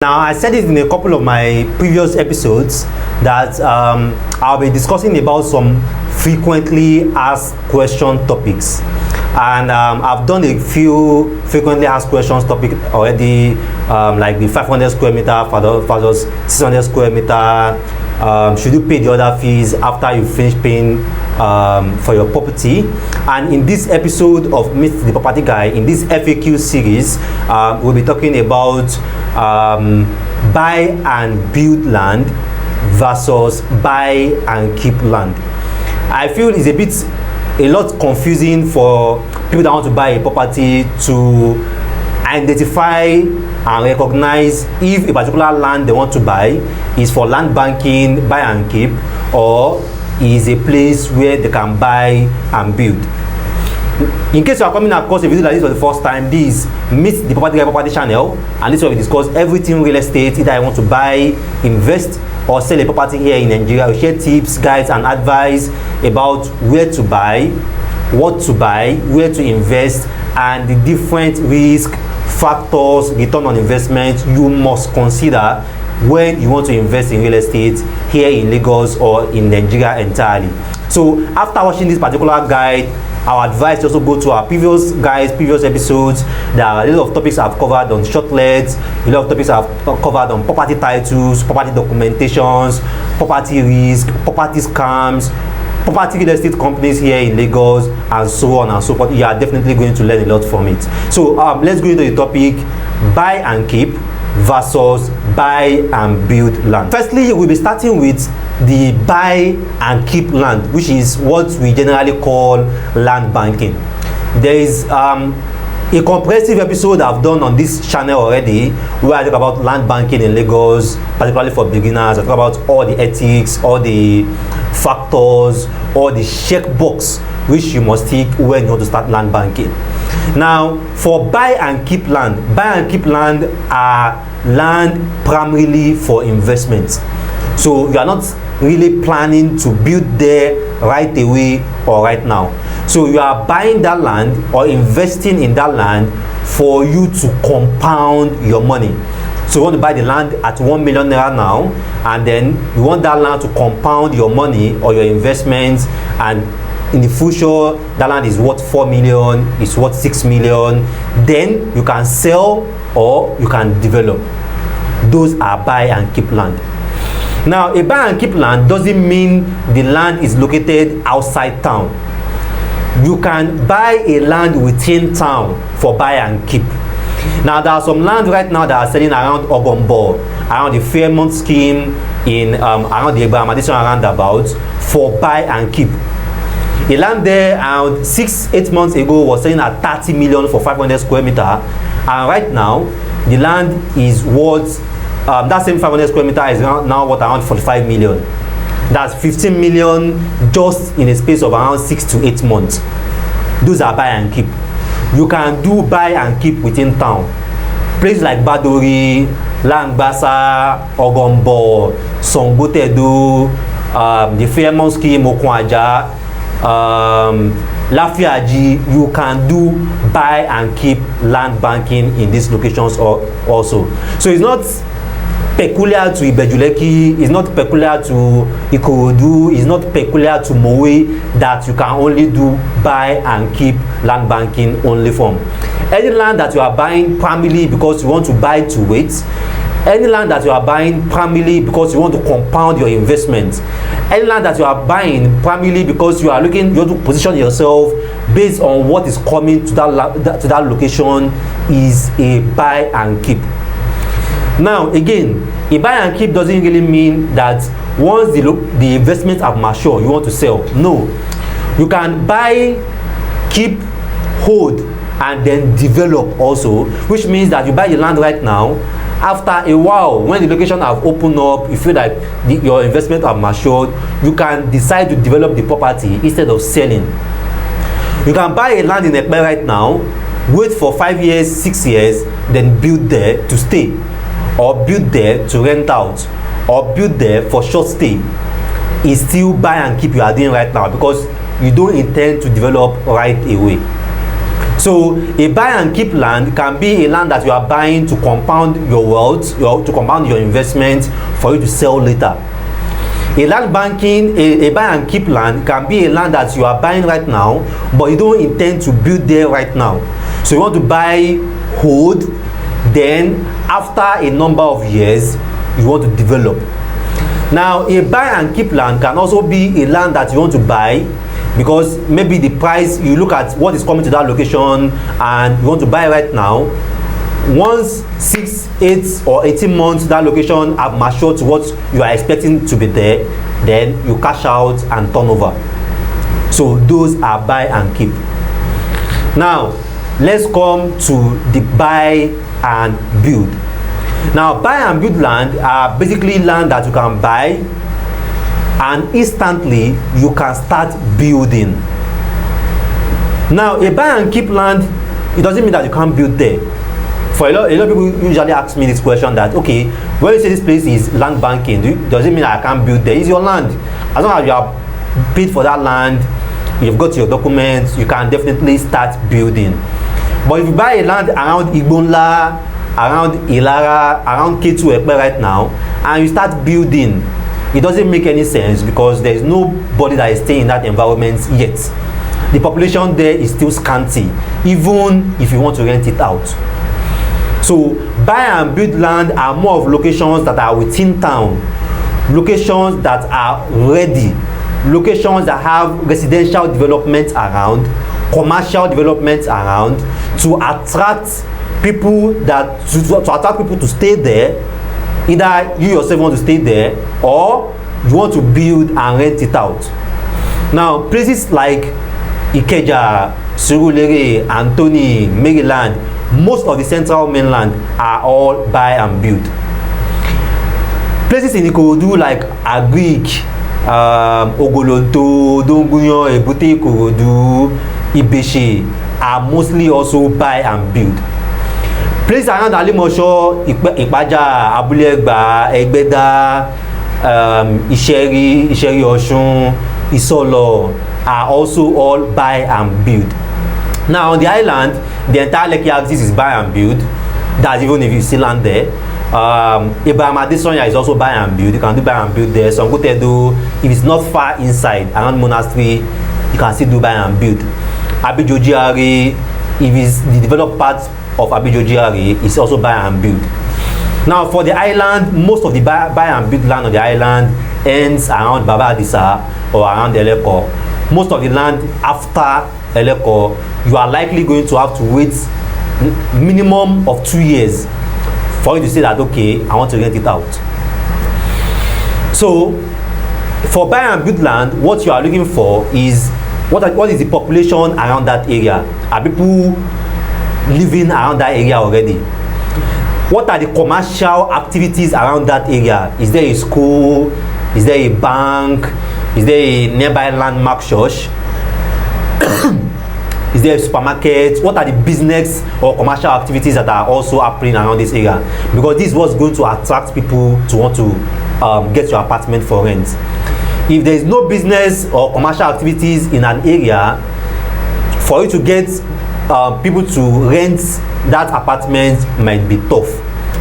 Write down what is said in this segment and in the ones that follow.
Now, I said it in a couple of my previous episodes that I'll be discussing about some frequently asked question topics, and I've done a few frequently asked questions topic already, like the 500 square meter versus 600 square meter. Should you pay the other fees after you finish paying for your property? And in this episode of Meet the Property Guy, in this FAQ series, we'll be talking about buy and build land versus buy and keep land. I feel it's a lot confusing for people that want to buy a property to identify and recognize if a particular land they want to buy is for land banking, buy and keep, or is a place where they can buy and build. In case you are coming across a video like this for the first time, this Meet the Property Guy Property channel, and this is where we discuss everything real estate. Either I want to buy, invest, or sell a property here in Nigeria. We share tips, guides, and advice about where to buy, what to buy, where to invest, and the different risk factors, return on investment you must consider when you want to invest in real estate here in Lagos or in Nigeria entirely. So after watching this particular guide, our advice also go to our previous guides, previous episodes. There are a lot of topics I've covered on shortlets, a lot of topics I've covered on property titles, property documentations, property risk, property scams, property real estate companies here in Lagos, and so on and so forth. You are definitely going to learn a lot from it. So let's go into the topic: buy and keep versus buy and build land. Firstly, we'll be starting with the buy and keep land, which is what we generally call land banking. There is a comprehensive episode I've done on this channel already where I talk about land banking in Lagos, particularly for beginners. I talk about all the ethics, all the factors, all the checkbox which you must tick when you want to start land banking. Now, for buy and keep land are land primarily for investment. So you are not really planning to build there right away or right now. So you are buying that land or investing in that land for you to compound your money. So you want to buy the land at 1 million naira now, and then you want that land to compound your money or your investments, and in the future that land is worth 4 million, it's worth 6 million. Then you can sell or you can develop. Those are buy and keep land. Now, a buy and keep land doesn't mean the land is located outside town. You can buy a land within town for buy and keep. Now, there are some land right now that are selling around Ogombo, around the Fairmont scheme, in around the Abraham Additional roundabout for buy and keep. A land there around 6-8 months ago was selling at 30 million for 500 square meter, and right now the land is worth that same 500 square meter is now worth around 45 million. That's 15 million just in a space of around 6 to 8 months. Those are buy and keep. You can do buy and keep within town. Places like Badori, Langbasa, Ogombo, Songotedo, the Fairmont scheme, Okwaja, Lafiaji, you can do buy and keep land banking in these locations also. So it's not peculiar to Ibejuleki, it's not peculiar to Ikorodu, it's not peculiar to Mowe that you can only do buy and keep land banking only from. Any land that you are buying primarily because you want to buy to wait, any land that you are buying primarily because you want to compound your investment, any land that you are buying primarily because you want to position yourself based on what is coming to that location is a buy and keep. Now, again, a buy and keep doesn't really mean that once the investments have matured, you want to sell. No. You can buy, keep, hold, and then develop also, which means that you buy the land right now. After a while, when the location have opened up, you feel like your investment have matured, you can decide to develop the property instead of selling. You can buy a land in Ekpe right now, wait for 5 years, 6 years, then build there to stay, or build there to rent out, or build there for short stay. It's still buy and keep you are doing right now because you don't intend to develop right away. So a buy and keep land can be a land that you are buying to compound your wealth, to compound your investment for you to sell later. A land banking, a buy and keep land can be a land that you are buying right now, but you don't intend to build there right now. So you want to buy, hold, then after a number of years you want to develop. Now a buy and keep land can also be a land that you want to buy because maybe the price, you look at what is coming to that location and you want to buy right now. Once 6, 8 or 18 months that location have matured to what you are expecting to be there, then you cash out and turn over. So those are buy and keep. Now let's come to the buy and build. Now buy and build land are basically land that you can buy and instantly you can start building. Now a buy and keep land, it doesn't mean that you can't build there. For a lot of people usually ask me this question that, okay, when you say this place is land banking, does it mean that I can't build there? It's your land. As long as you have paid for that land, you've got your documents, you can definitely start building. But if you buy a land around Igbonla, around Ilara, around K2 Epe right now, and you start building, it doesn't make any sense because there is nobody that is staying in that environment yet. The population there is still scanty, even if you want to rent it out. So buy and build land are more of locations that are within town, locations that are ready, locations that have residential development around, commercial development around, to attract people to attract people to stay there. Either you yourself want to stay there or you want to build and rent it out. Now places like Ikeja, Surulere, Anthony, Maryland, most of the central mainland are all buy and build. Places in Ikorodu like Agric, Ogolonto, Donguyan, Ebute Ikorodu, Ibeshe are mostly also buy and build. Places around Alimosho, Ipaja, Abulegba, Egbeda, Isheri Osun, Isolo are also all buy and build. Now on the island, the entire Lekki axis is buy and build. That's even if you still land there. Ibrahim Adesonya is also buy and build. You can do buy and build there. Songotedo, if it's not far inside around Monastery, you can still do buy and build. Abijojiari, if it's the developed part of Abijojiari, is also buy and build. Now for the island, most of the buy and build land on the island ends around Baba Adisa or around Eleko. Most of the land after Eleko, you are likely going to have to wait minimum of 2 years for you to say that, okay, I want to rent it out. So for buy and build land, what you are looking for is what is the population around that area? Are people living around that area already? What are the commercial activities around that area? Is there a school? Is there a bank? Is there a nearby landmark church? Is there a supermarket? What are the business or commercial activities that are also happening around this area? Because this is what's going to attract people to want to get your apartment for rent. If there is no business or commercial activities in an area, for you to get people to rent that apartment might be tough,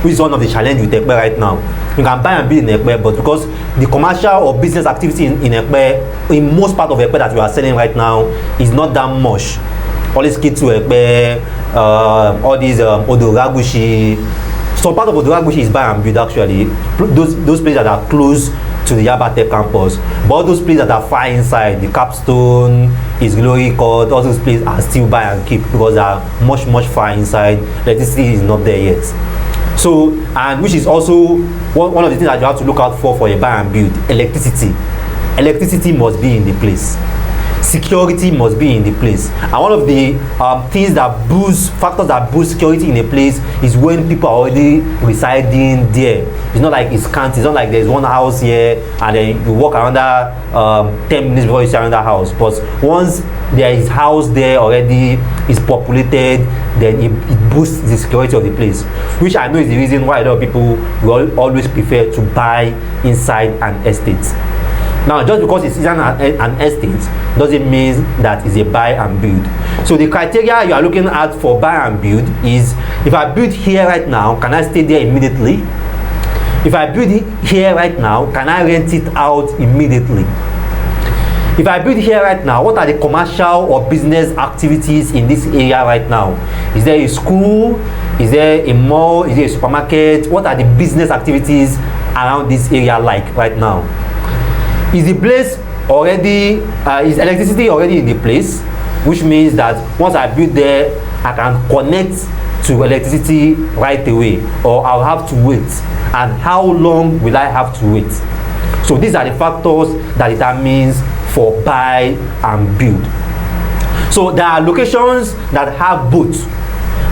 which is one of the challenges with Ekpe right now. You can buy and build in Ekpe, but because the commercial or business activity in Ekpe, in most part of Ekpe that you are selling right now, is not that much. All these kids to Ekpe, all these Odoragushi. So part of Odoragushi is buy and build actually. Those places that are close to the Yaba Tech campus. But all those places that are far inside, the Capstone, His Glory Court, all those places are still buy and keep because they are much far inside. Electricity is not there yet. So, and which is also one of the things that you have to look out for a buy and build: electricity. Electricity must be in the place. Security must be in the place. And one of the factors that boost security in a place is when people are already residing there. It's not like it's can't. It's not like there's one house here and then you walk around that 10 minutes before you see another house. But once there is house there already, is populated, then it boosts the security of the place, which I know is the reason why a lot of people will always prefer to buy inside an estate. Now, just because it's an estate doesn't mean that it's a buy and build. So the criteria you are looking at for buy and build is, if I build here right now, can I stay there immediately? If I build here right now, can I rent it out immediately? If I build here right now, what are the commercial or business activities in this area right now? Is there a school? Is there a mall? Is there a supermarket? What are the business activities around this area like right now? Is the place already, is electricity already in the place? Which means that once I build there, I can connect to electricity right away, or I'll have to wait. And how long will I have to wait? So these are the factors that determines for buy and build. So there are locations that have both.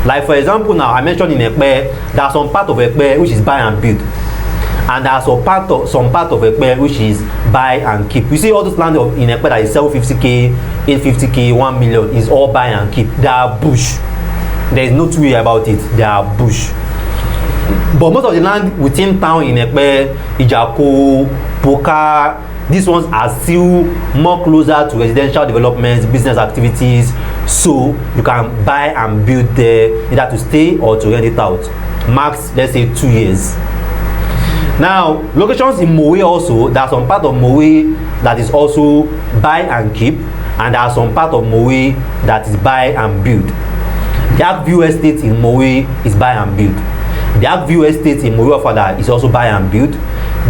Like for example, now I mentioned in Ekpe, there are some part of Ekpe which is buy and build, and there are some part of Ekpe which is buy and keep. You see all those land in Ekpe that is 750k, 850k, 1 million is all buy and keep. They are bush. There is no two way about it. They are bush. But most of the land within town in Ekpe, Ijako, Poka, these ones are still more closer to residential developments, business activities, so you can buy and build there, either to stay or to rent it out. Max, let's say 2 years. Now, locations in Mowe also, there are some part of Mowe that is also buy and keep, and there are some part of Mowe that is buy and build. The Akview Estate in Mowe is buy and build. The Akview Estate in Mowe Ofada is also buy and build.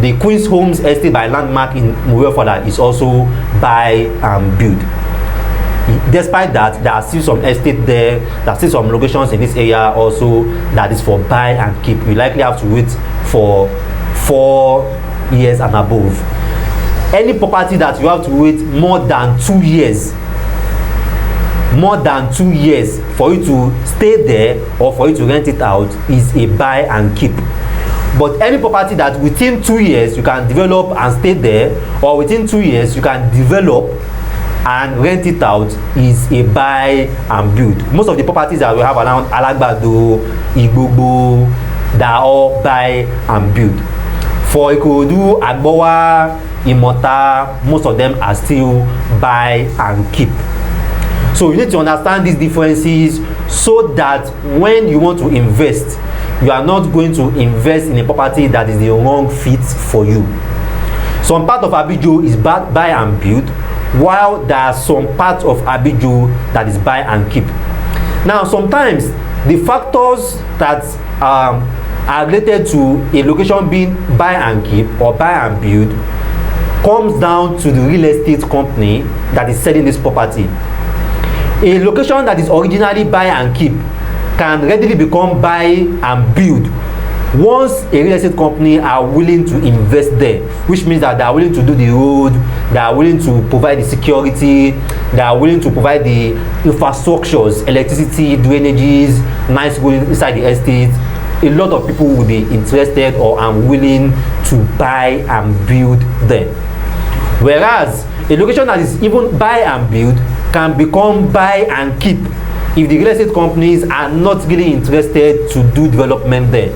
The Queen's Homes Estate by Landmark in Mowe Ofada is also buy and build. Despite that, there are still some estate there, there are still some locations in this area also that is for buy and keep. You likely have to wait for 4 years and above. Any property that you have to wait more than 2 years, for you to stay there or for you to rent it out is a buy and keep. But any property that within 2 years you can develop and stay there, or within 2 years you can develop and rent it out, is a buy and build. Most of the properties that we have around Alagbado, Igbogbo, they are all buy and build. For Ikorodu, Agbowa, Imota, most of them are still buy and keep. So you need to understand these differences so that when you want to invest, you are not going to invest in a property that is the wrong fit for you. Some part of Abijo is buy and build, while there are some parts of Abijo that is buy and keep. Now, sometimes the factors that are related to a location being buy and keep or buy and build comes down to the real estate company that is selling this property. A location that is originally buy and keep can readily become buy and build once a real estate company are willing to invest there, which means that they are willing to do the road, they are willing to provide the security, they are willing to provide the infrastructures, electricity, drainages, nice road inside the estate. A lot of people will be interested or are willing to buy and build there. Whereas a location that is even buy and build can become buy and keep if the real estate companies are not really interested to do development there.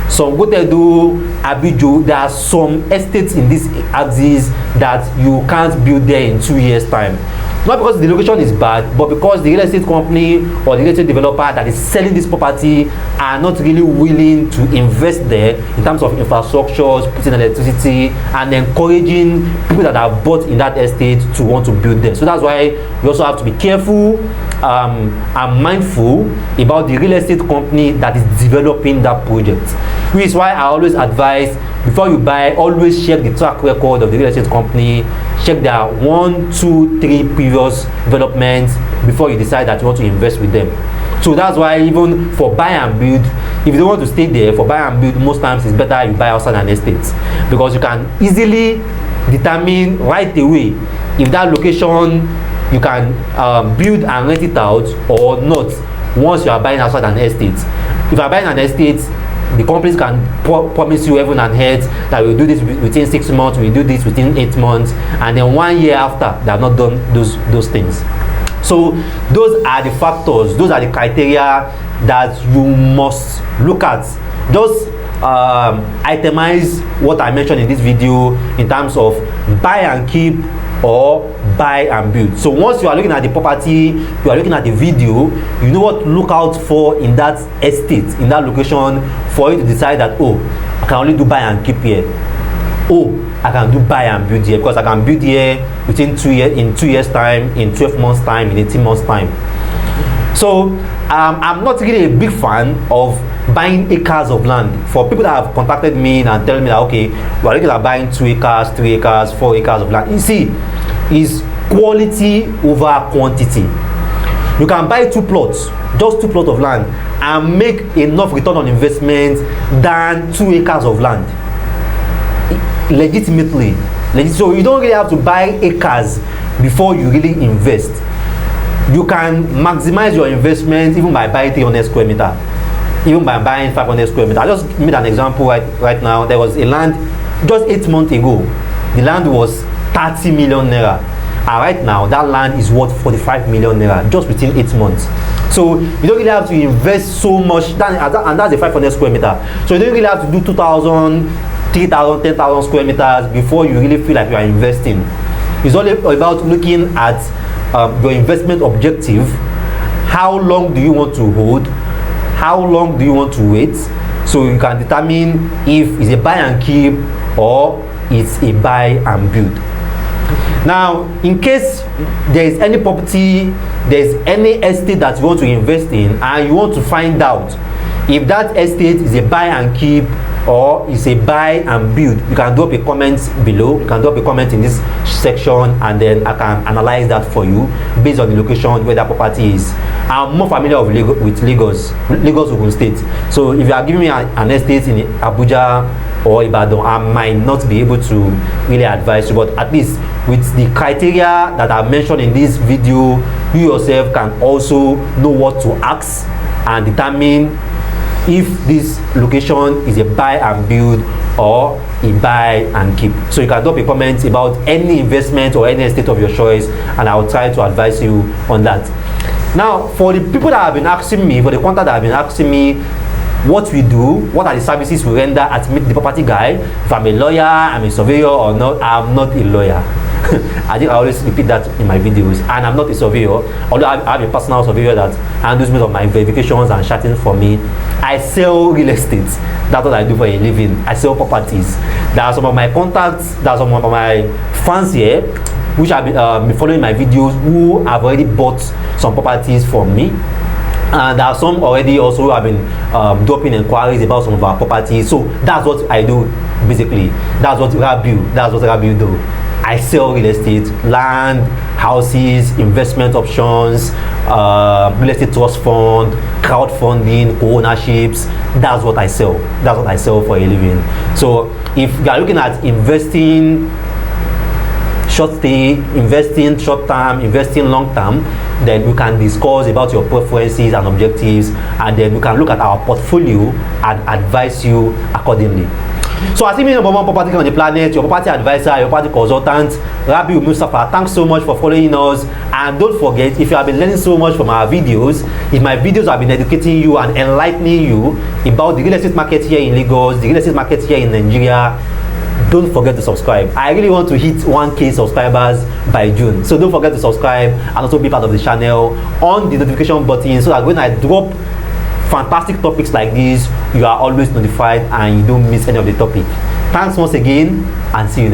So Gotedo, Abijo, there are some estates in this axis that you can't build there in 2 years' time. Not because the location is bad, but because the real estate company or the real estate developer that is selling this property are not really willing to invest there in terms of infrastructures, putting electricity, and encouraging people that are bought in that estate to want to build there. So that's why you also have to be careful and mindful about the real estate company that is developing that project. Which is why I always advise, before you buy, always check the track record of the real estate company, check their 1, 2, 3 previous developments before you decide that you want to invest with them. So that's why even for buy and build, if you don't want to stay there, for buy and build, most times it's better you buy outside an estate, because you can easily determine right away if that location you can build and rent it out or not once you are buying outside an estate. If you are buying an estate, the companies can promise you heaven and earth that we'll do this within 6 months, we'll do this within 8 months, and then 1 year after they have not done those things. So those are the factors, those are the criteria that you must look at. Just itemize what I mentioned in this video in terms of buy and keep or buy and build. So once you are looking at the property, you are looking at the video, you know what to look out for in that estate, in that location, for you to decide that, oh, I can only do buy and keep here. Oh, I can do buy and build here, because I can build here within 2 years, in 2 years time, in 12 months time, in 18 months time. So I'm not really a big fan of buying acres of land. For people that have contacted me and telling me that, okay, we're looking at buying 2 acres, 3 acres, 4 acres of land, you see, is quality over quantity. You can buy 2 plots, just 2 plots of land, and make enough return on investment than 2 acres of land legitimately. So you don't really have to buy acres before you really invest. You can maximize your investment even by buying 300 square meter, even by buying 500 square meter. I just made an example right now. There was a land just 8 months ago. The land was 30 million naira, and right now that land is worth 45 million naira just within 8 months. So you don't really have to invest so much, and that's a 500 square meter. So you don't really have to do 2,000, 3,000, 10,000 square meters before you really feel like you are investing. It's all about looking at your investment objective. How long do you want to hold? How long do you want to wait? So you can determine if it's a buy and keep or it's a buy and build. Now, in case there is any property, there is any estate that you want to invest in, and you want to find out if that estate is a buy and keep or is a buy and build, you can drop a comment below. You can drop a comment in this section, and then I can analyze that for you based on the location where that property is. I'm more familiar with Lagos Ogun State. So if you are giving me an estate in Abuja or Ibadan, I might not be able to really advise you, but at least with the criteria that I mentioned in this video, you yourself can also know what to ask and determine if this location is a buy and build or a buy and keep. So you can drop a comment about any investment or any estate of your choice, and I will try to advise you on that. Now, for the people that have been asking me, for the contact that have been asking me what we do, what are the services we render at Meet the Property Guy, if I'm a lawyer, I'm a surveyor or not, I'm not a lawyer. I think I always repeat that in my videos, and I'm not a surveyor, although I have a personal surveyor that handles most of my verifications and chatting for me. I sell real estate. That's what I do for a living. I sell properties. There are some of my contacts, there are some of my fans here which have been following my videos, who have already bought some properties from me. And there are some already also who have been dropping inquiries about some of our properties. So that's what I do basically. That's what Rabiu do. I sell real estate, land, houses, investment options, real estate trust fund, crowdfunding, co-ownerships. That's what I sell. That's what I sell for a living. So if you are looking at investing short stay, investing short term, investing long term, then we can discuss about your preferences and objectives, and then we can look at our portfolio and advise you accordingly. So as the number one property on the planet, your property advisor, your property consultant, Rabiu Mustafa, thanks so much for following us. And don't forget, if you have been learning so much from our videos, if my videos have been educating you and enlightening you about the real estate market here in Lagos, the real estate market here in Nigeria, don't forget to subscribe. I really want to hit 1K subscribers by June. So don't forget to subscribe and also be part of the channel on the notification button, so that when I drop fantastic topics like this, you are always notified and you don't miss any of the topic. Thanks once again, and see you next time.